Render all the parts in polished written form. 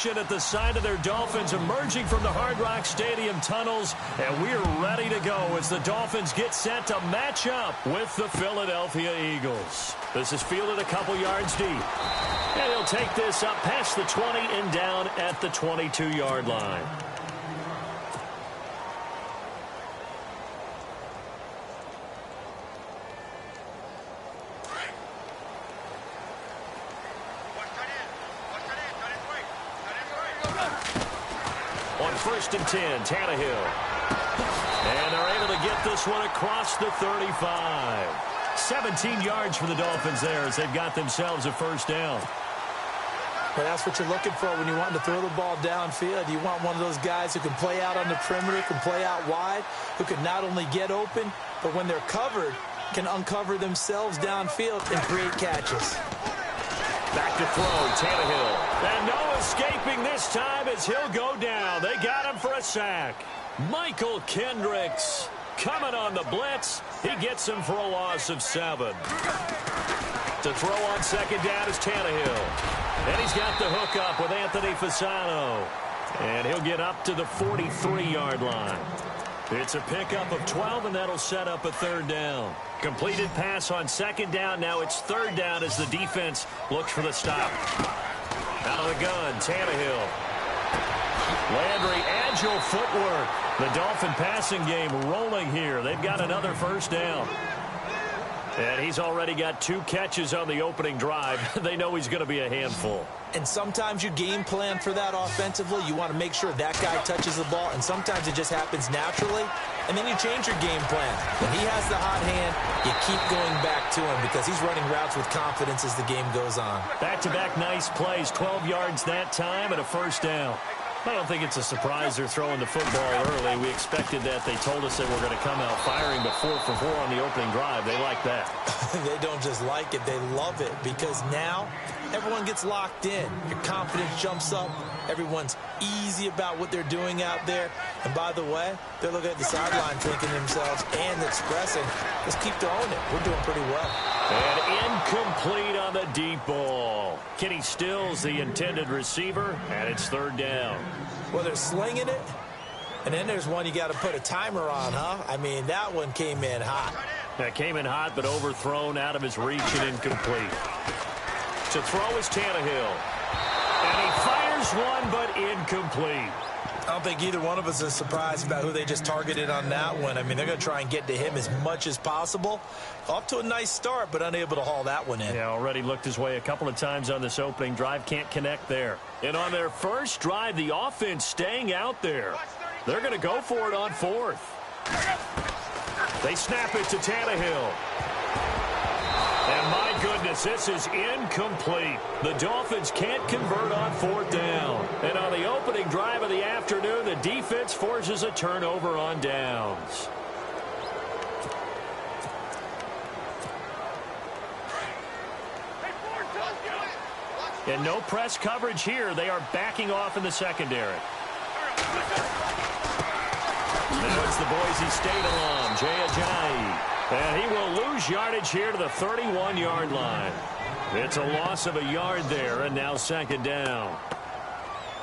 ovation at the side of their Dolphins emerging from the Hard Rock Stadium tunnels, and we're ready to go as the Dolphins get set to match up with the Philadelphia Eagles. This is fielded a couple yards deep, and he'll take this up past the 20 and down at the 22-yard line. On 1st and 10, Tannehill. And they're able to get this one across the 35. 17 yards for the Dolphins there as they've got themselves a first down. Well, that's what you're looking for when you want to throw the ball downfield. You want one of those guys who can play out on the perimeter, can play out wide, who can not only get open, but when they're covered, can uncover themselves downfield and create catches. Back to throw, Tannehill. And no escaping this time as he'll go down. They got him for a sack. Michael Kendricks coming on the blitz. He gets him for a loss of 7. To throw on 2nd down is Tannehill. And he's got the hook up with Anthony Fasano. And he'll get up to the 43-yard line. It's a pickup of 12, and that'll set up a 3rd down. Completed pass on 2nd down. Now it's 3rd down as the defense looks for the stop. Out of the gun, Tannehill. Landry, agile footwork. The Dolphin passing game rolling here. They've got another first down. And he's already got 2 catches on the opening drive. They know he's going to be a handful. And sometimes you game plan for that offensively. You want to make sure that guy touches the ball, and sometimes it just happens naturally. And then you change your game plan. When he has the hot hand, you keep going back to him because he's running routes with confidence as the game goes on. Back-to-back nice plays, 12 yards that time and a first down. I don't think it's a surprise they're throwing the football early. We expected that. They told us they were going to come out firing, but 4 for 4 on the opening drive. They like that. They don't just like it. They love it because now everyone gets locked in. Your confidence jumps up. Everyone's easy about what they're doing out there. And by the way, they're looking at the sideline thinking to themselves and expressing, let's keep throwing it. We're doing pretty well. And incomplete on the deep ball. Kenny Stills, the intended receiver, and it's 3rd down. Well, they're slinging it, and then there's one you got to put a timer on, huh? I mean, that one came in hot. That came in hot, but overthrown out of his reach and incomplete. To throw is Tannehill. And he fires one, but incomplete. I don't think either one of us is surprised about who they just targeted on that one. I mean, they're going to try and get to him as much as possible. Off to a nice start, but unable to haul that one in. Yeah, already looked his way a couple of times on this opening drive. Can't connect there. And on their first drive, the offense staying out there. They're going to go for it on 4th. They snap it to Tannehill. And my goodness, this is incomplete. The Dolphins can't convert on 4th down. And on the opening drive of the afternoon, the defense forces a turnover on downs. And no press coverage here. They are backing off in the secondary. Now it's the Boise State alum, jaycazzz. And he will lose yardage here to the 31-yard line. It's a loss of a yard there, and now 2nd down.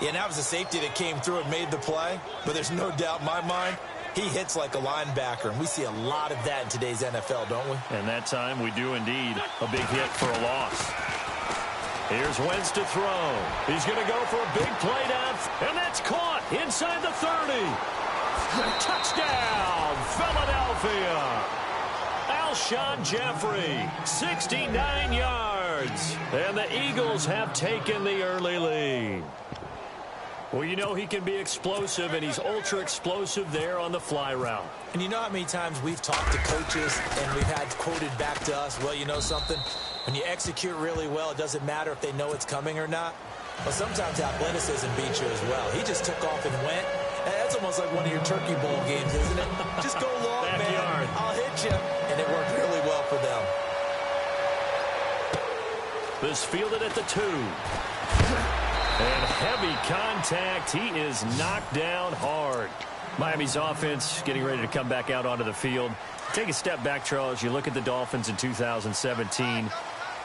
Yeah, and that was a safety that came through and made the play. But there's no doubt in my mind, he hits like a linebacker. And we see a lot of that in today's NFL, don't we? And that time we do indeed. A big hit for a loss. Here's Wentz to throw. He's going to go for a big play down. And that's caught inside the 30. Touchdown, Philadelphia. Alshon Jeffrey, 69 yards. And the Eagles have taken the early lead. Well, you know he can be explosive, and he's ultra-explosive there on the fly route. And you know how many times we've talked to coaches and we've had quoted back to us, well, you know something? When you execute really well, it doesn't matter if they know it's coming or not. Well, sometimes athleticism beats you as well. He just took off and went. That's almost like one of your Turkey Bowl games, isn't it? Just go long, man. I'll hit you. And it worked really well for them. This fielded at the 2. And heavy contact. He is knocked down hard. Miami's offense getting ready to come back out onto the field. Take a step back, Charles. You look at the Dolphins in 2017.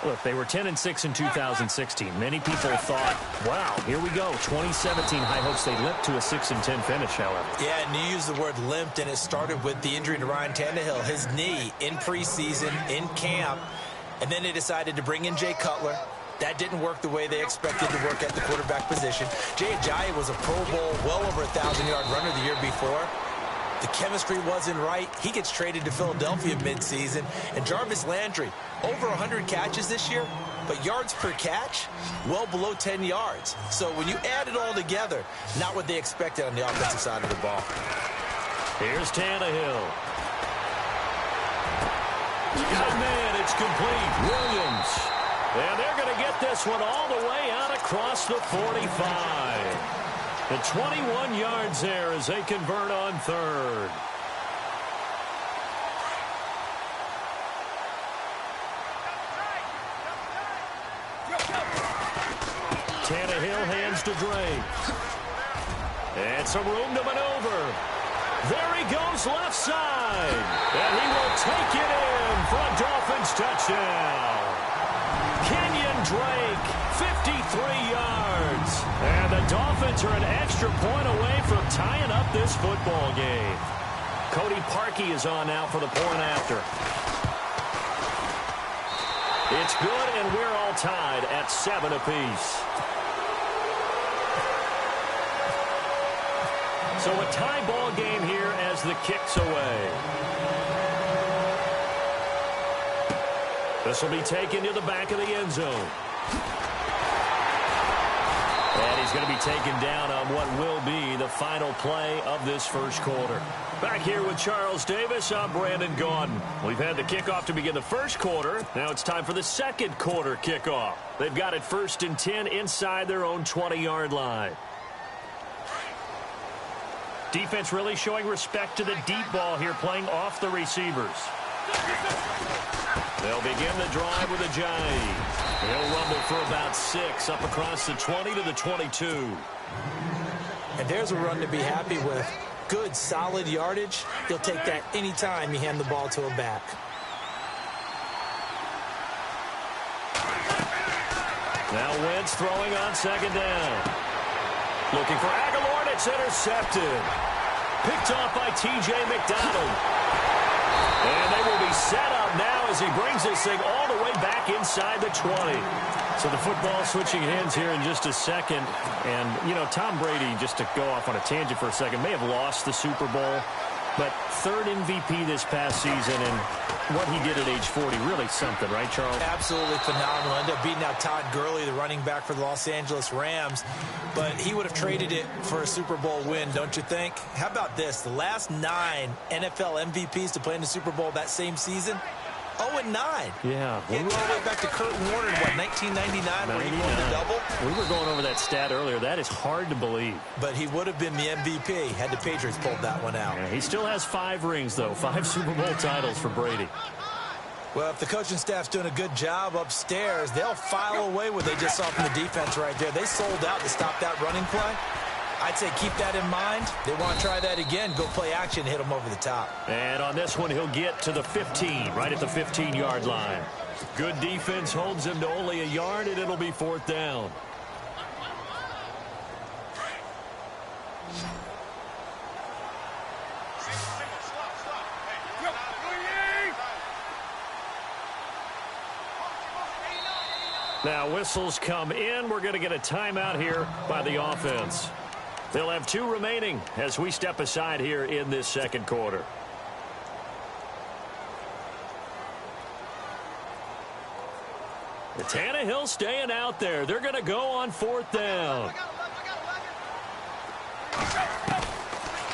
Look, they were 10-6 in 2016. Many people thought, wow, here we go. 2017, high hopes. They limped to a 6-10 finish, however. Yeah, and you used the word limped, and it started with the injury to Ryan Tannehill. His knee in preseason, in camp, and then they decided to bring in Jay Cutler. That didn't work the way they expected to work at the quarterback position. Jay Ajayi was a Pro Bowl, well over 1,000-yard runner the year before. The chemistry wasn't right. He gets traded to Philadelphia midseason. And Jarvis Landry, over 100 catches this year, but yards per catch, well below 10 yards. So when you add it all together, not what they expected on the offensive side of the ball. Here's Tannehill. Got a man, it's complete. Williams. And they're going to get this one all the way out across the 45. The 21 yards there as they convert on third. Tannehill hands to Drake. And some room to maneuver. There he goes left side. And he will take it in for a Dolphins touchdown. Kenyon Drake, 53 yards. And the Dolphins are an extra point away from tying up this football game. Cody Parkey is on now for the point after. It's good, and we're all tied at 7 apiece. So a tie ball game here as the kick's away. This will be taken to the back of the end zone. And he's going to be taken down on what will be the final play of this first quarter. Back here with Charles Davis, I'm Brandon Gaudin. We've had the kickoff to begin the first quarter. Now it's time for the second quarter kickoff. They've got it 1st and 10 inside their own 20-yard line. Defense really showing respect to the deep ball here, playing off the receivers. They'll begin the drive with Ajayi. He'll rumble for about 6 up across the 20 to the 22. And there's a run to be happy with. Good, solid yardage. He'll take that anytime you hand the ball to a back. Now Wentz throwing on 2nd down. Looking for Aguilar, and it's intercepted. Picked off by T.J. McDonald. And they will be set up now as he brings this thing all the way back inside the 20. So the football switching hands here in just a second. And, you know, Tom Brady, just to go off on a tangent for a second, may have lost the Super Bowl. But 3rd MVP this past season, and what he did at age 40, really something, right, Charles? Absolutely phenomenal. Ended up beating out Todd Gurley, the running back for the Los Angeles Rams. But he would have traded it for a Super Bowl win, don't you think? How about this? The last 9 NFL MVPs to play in the Super Bowl that same season, 0-9. Yeah. Getting all the way back to Kurt Warner in, what, 1999, where he won the double? We were going over that stat earlier. That is hard to believe. But he would have been the MVP had the Patriots pulled that one out. Yeah, he still has 5 rings, though. 5 Super Bowl titles for Brady. Well, if the coaching staff's doing a good job upstairs, they'll file away what they just saw from the defense right there. They sold out to stop that running play. I'd say keep that in mind. They want to try that again. Go play action, hit them over the top. And on this one, he'll get to the 15, right at the 15-yard line. Good defense holds him to only a yard, and it'll be 4th down. Now whistles come in. We're going to get a timeout here by the offense. They'll have 2 remaining as we step aside here in this second quarter. The Tannehill staying out there. They're going to go on 4th down.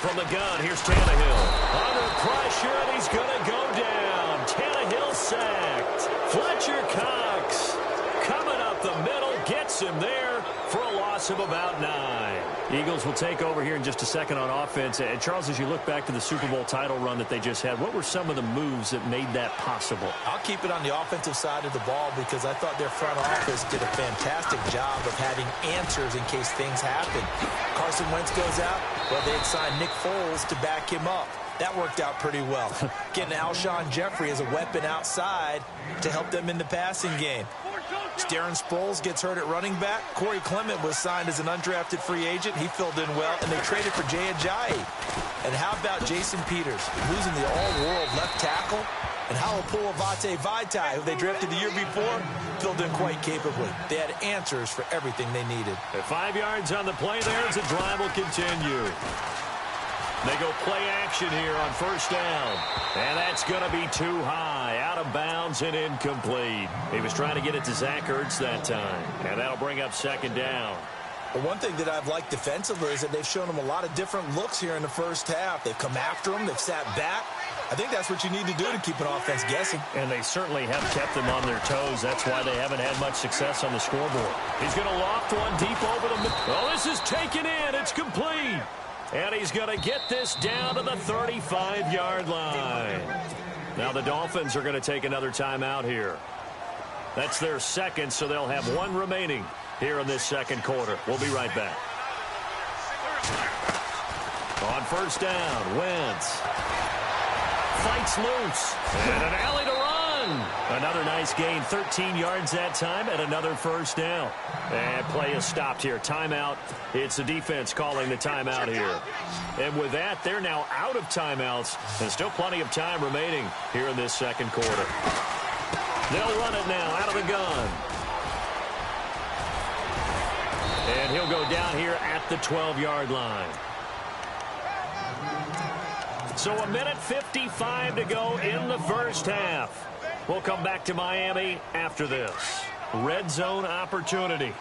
From the gun, here's Tannehill. Under pressure, and he's going to go down. Tannehill sacked. Fletcher Cox coming up the middle, gets him there for a loss of about 9. Eagles will take over here in just a second on offense. And Charles, as you look back to the Super Bowl title run that they just had, what were some of the moves that made that possible? I'll keep it on the offensive side of the ball because I thought their front office did a fantastic job of having answers in case things happen. Carson Wentz goes out, well, they had signed Nick Foles to back him up. That worked out pretty well. Getting Alshon Jeffrey as a weapon outside to help them in the passing game. Darren Sproles gets hurt at running back. Corey Clement was signed as an undrafted free agent. He filled in well, and they traded for Jay Ajayi. And how about Jason Peters, losing the all-world left tackle? And Halapoulivaati Vaitai, who they drafted the year before, filled in quite capably. They had answers for everything they needed. At 5 yards on the play there as the drive will continue. They go play action here on first down. And that's going to be too high. Out of bounds and incomplete. He was trying to get it to Zach Ertz that time. And that'll bring up second down. Well, one thing that I've liked defensively is that they've shown him a lot of different looks here in the first half. They've come after him. They've sat back. I think that's what you need to do to keep an offense guessing. And they certainly have kept them on their toes. That's why they haven't had much success on the scoreboard. He's going to loft one deep over the middle. Oh, this is taken in. It's complete. And he's going to get this down to the 35-yard line. Now the Dolphins are going to take another timeout here. That's their second, so they'll have one remaining here in this second quarter. We'll be right back. On first down, Wentz fights loose. And an alley to run. Another nice gain, 13 yards that time, and another first down. And play is stopped here. Timeout. It's the defense calling the timeout here. And with that, they're now out of timeouts. And still plenty of time remaining here in this second quarter. They'll run it now out of the gun. And he'll go down here at the 12-yard line. So 1:55 to go in the first half. We'll come back to Miami after this. Red zone opportunity.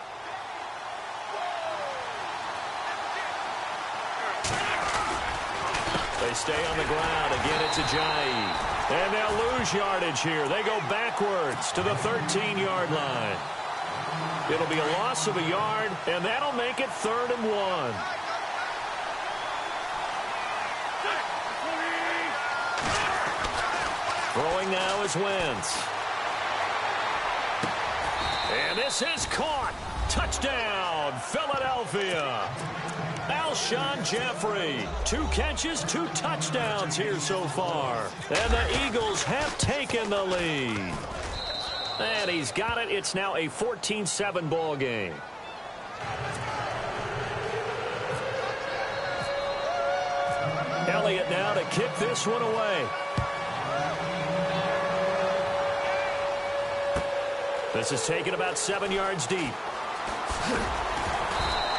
They stay on the ground. Again, it's Ajayi. And they'll lose yardage here. They go backwards to the 13-yard line. It'll be a loss of a yard, and that'll make it 3rd and 1. Throwing now is Wentz. And this is caught. Touchdown, Philadelphia. Alshon Jeffrey. 2 catches, 2 touchdowns here so far. And the Eagles have taken the lead. And he's got it. It's now a 14-7 ball game. Elliott now to kick this one away. This is taken about 7 yards deep.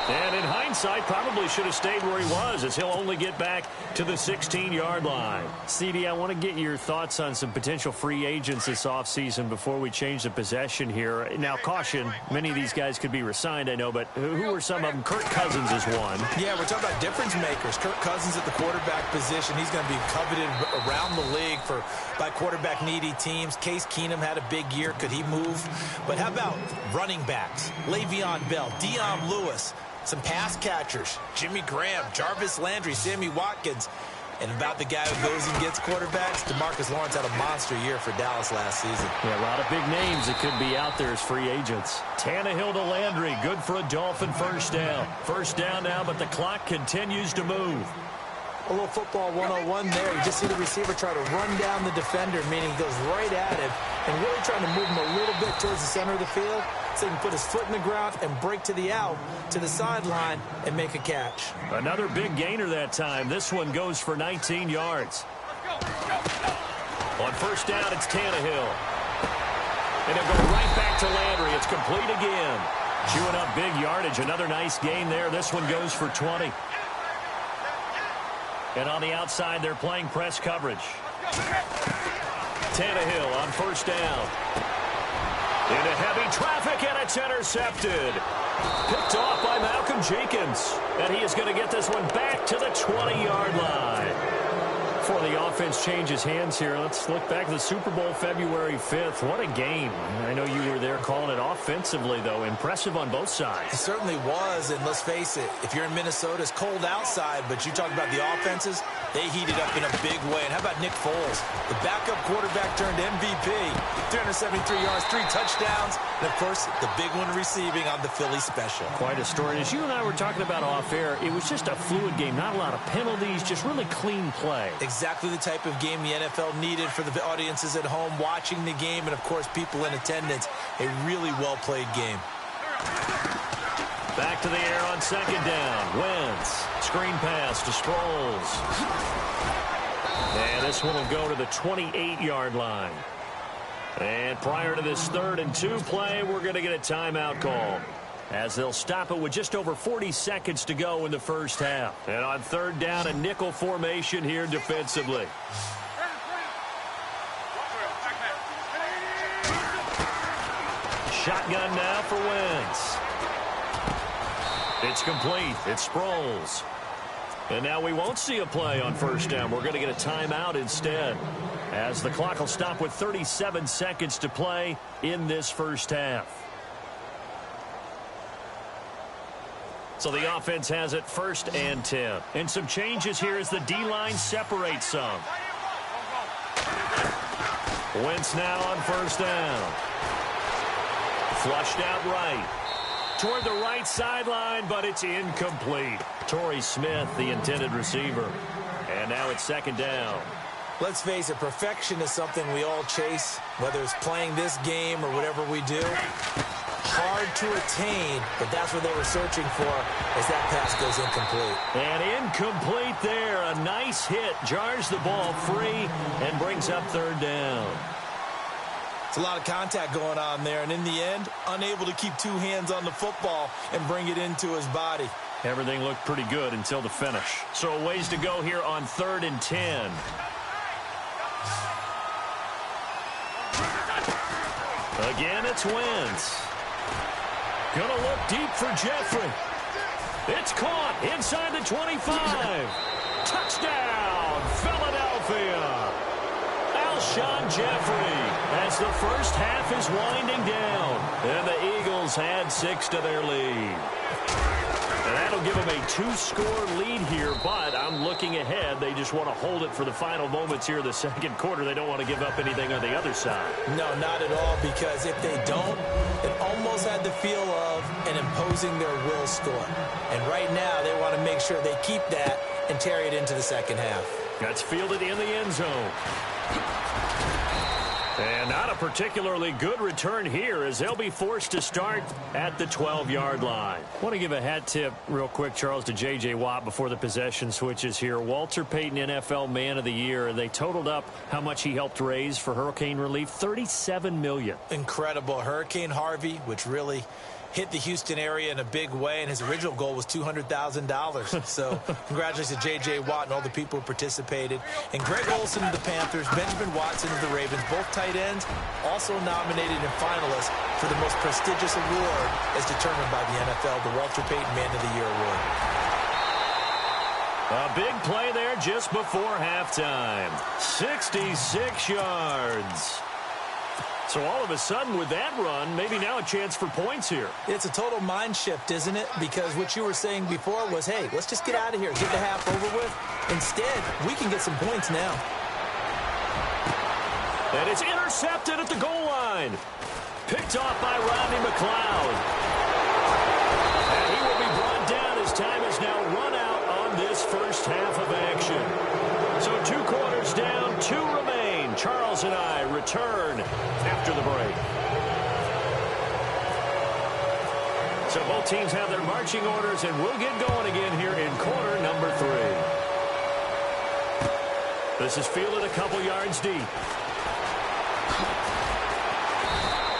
And in hindsight, probably should have stayed where he was, as he'll only get back to the 16-yard line. CD, I want to get your thoughts on some potential free agents this offseason before we change the possession here. Now, caution, many of these guys could be re-signed, I know, but who are some of them? Kirk Cousins is one. Yeah, we're talking about difference makers. Kirk Cousins at the quarterback position. He's going to be coveted around the league by quarterback-needy teams. Case Keenum had a big year. Could he move? But how about running backs? Le'Veon Bell, Dion Lewis. Some pass catchers, Jimmy Graham, Jarvis Landry, Sammy Watkins. And about the guy who goes and gets quarterbacks, DeMarcus Lawrence had a monster year for Dallas last season. Yeah, a lot of big names that could be out there as free agents. Tannehill to Landry, good for a Dolphin first down. First down now, but the clock continues to move. A little football 101 there. You just see the receiver try to run down the defender, meaning he goes right at him and really trying to move him a little bit towards the center of the field so he can put his foot in the ground and break to the out, to the sideline, and make a catch. Another big gainer that time. This one goes for 19 yards. On first down, it's Tannehill. And he'll go right back to Landry. It's complete again. Chewing up big yardage. Another nice gain there. This one goes for 20. And on the outside, they're playing press coverage. Tannehill on first down. Into heavy traffic, and it's intercepted. Picked off by Malcolm Jenkins. And he is going to get this one back to the 20-yard line. Before the offense changes hands here, let's look back to the Super Bowl February 5th. What a game. I know you were there calling it offensively, though. Impressive on both sides. It certainly was, and let's face it, if you're in Minnesota, it's cold outside, but you talk about the offenses, they heated up in a big way. And how about Nick Foles? The backup quarterback turned MVP. 373 yards, 3 touchdowns, and, of course, the big one receiving on the Philly special. Quite a story. As you and I were talking about off air, it was just a fluid game. Not a lot of penalties, just really clean play. exactly the type of game the NFL needed for the audiences at home watching the game and, of course, people in attendance. A really well-played game. Back to the air on second down. Wentz. Screen pass to Sproles. And this one will go to the 28-yard line. And prior to this 3rd and 2 play, we're going to get a timeout call, as they'll stop it with just over 40 seconds to go in the first half. And on 3rd down, a nickel formation here defensively. Shotgun now for Wentz. It's complete. It's Sproles. And now we won't see a play on 1st down. We're going to get a timeout instead, as the clock will stop with 37 seconds to play in this first half. So the offense has it 1st and 10. And some changes here as the D-line separates some. Wentz now on 1st down. Flushed out right. Toward the right sideline, but it's incomplete. Torrey Smith, the intended receiver. And now it's 2nd down. Let's face it, perfection is something we all chase, whether it's playing this game or whatever we do. Hard to attain, but that's what they were searching for as that pass goes incomplete. And incomplete there. A nice hit. Jars the ball free and brings up 3rd down. It's a lot of contact going on there, and in the end, unable to keep 2 hands on the football and bring it into his body. Everything looked pretty good until the finish. So a ways to go here on 3rd and 10. Again, it's Wentz. Gonna look deep for Jeffrey. It's caught inside the 25. Touchdown, Philadelphia. Alshon Jeffrey, as the first half is winding down, and the Eagles add 6 to their lead. And that'll give them a 2-score lead here, but I'm looking ahead. They just want to hold it for the final moments here in the 2nd quarter. They don't want to give up anything on the other side. No, not at all, because if they don't, it almost had the feel of an imposing their will score. And right now, they want to make sure they keep that and carry it into the 2nd half. That's fielded in the end zone. And not a particularly good return here, as they'll be forced to start at the 12-yard line. I want to give a hat tip real quick, Charles, to J.J. Watt before the possession switches here. Walter Payton, NFL Man of the Year. They totaled up how much he helped raise for hurricane relief, $37 million. Incredible. Hurricane Harvey, which really hit the Houston area in a big way, and his original goal was $200,000. So congratulations to J.J. Watt and all the people who participated. And Greg Olsen of the Panthers, Benjamin Watson of the Ravens, both tight ends, also nominated and finalists for the most prestigious award as determined by the NFL, the Walter Payton Man of the Year Award. A big play there just before halftime. 66 yards. So all of a sudden with that run, maybe now a chance for points here. It's a total mind shift, isn't it? Because what you were saying before was, hey, let's just get out of here, get the half over with. Instead, we can get some points now. And it's intercepted at the goal line. Picked off by Rodney McLeod. And he will be brought down as time is now run out on this first half of action. So 2 quarters down, 2 remain. Charles and I return after the break. So both teams have their marching orders, and we'll get going again here in quarter number 3. This is fielded a couple yards deep.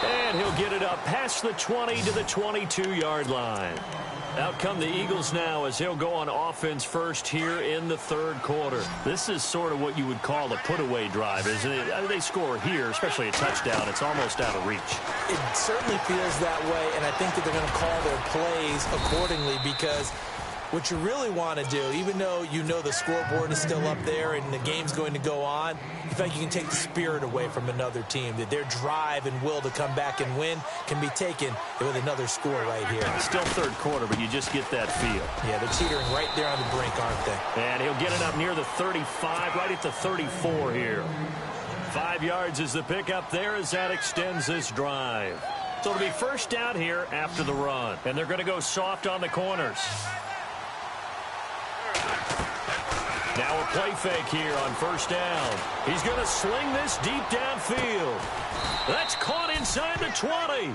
And he'll get it up past the 20 to the 22-yard line. Out come the Eagles now as they'll go on offense first here in the 3rd quarter. This is sort of what you would call a put-away drive, isn't it? I mean, they score here, especially a touchdown. It's almost out of reach. It certainly feels that way, and I think that they're going to call their plays accordingly, because what you really want to do, even though you know the scoreboard is still up there and the game's going to go on, you feel like you can take the spirit away from another team, that their drive and will to come back and win can be taken with another score right here. Still 3rd quarter, but you just get that feel. Yeah, they're teetering right there on the brink, aren't they? And he'll get it up near the 35, right at the 34 here. 5 yards is the pickup there as that extends this drive. So it'll be first down here after the run. And they're going to go soft on the corners. Now a play fake here on first down. He's going to sling this deep downfield. That's caught inside the 20.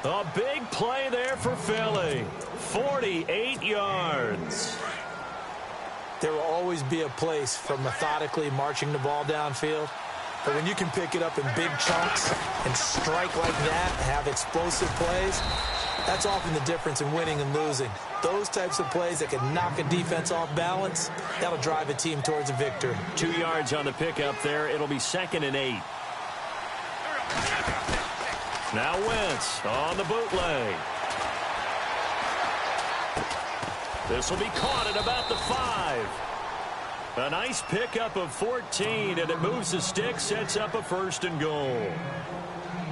A big play there for Philly. 48 yards. There will always be a place for methodically marching the ball downfield. But when you can pick it up in big chunks and strike like that, have explosive plays, that's often the difference in winning and losing. Those types of plays that can knock a defense off balance, that'll drive a team towards a victory. 2 yards on the pickup there. It'll be 2nd and 8. Now Wentz on the bootleg. This will be caught at about the 5. A nice pickup of 14, and it moves the stick, sets up a 1st and goal.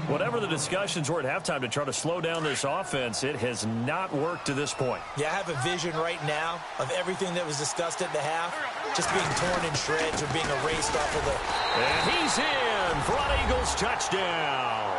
Whatever the discussions were at halftime to try to slow down this offense, it has not worked to this point. Yeah, I have a vision right now of everything that was discussed at the half just being torn in shreds or being erased off of the... And he's in for an Eagles touchdown.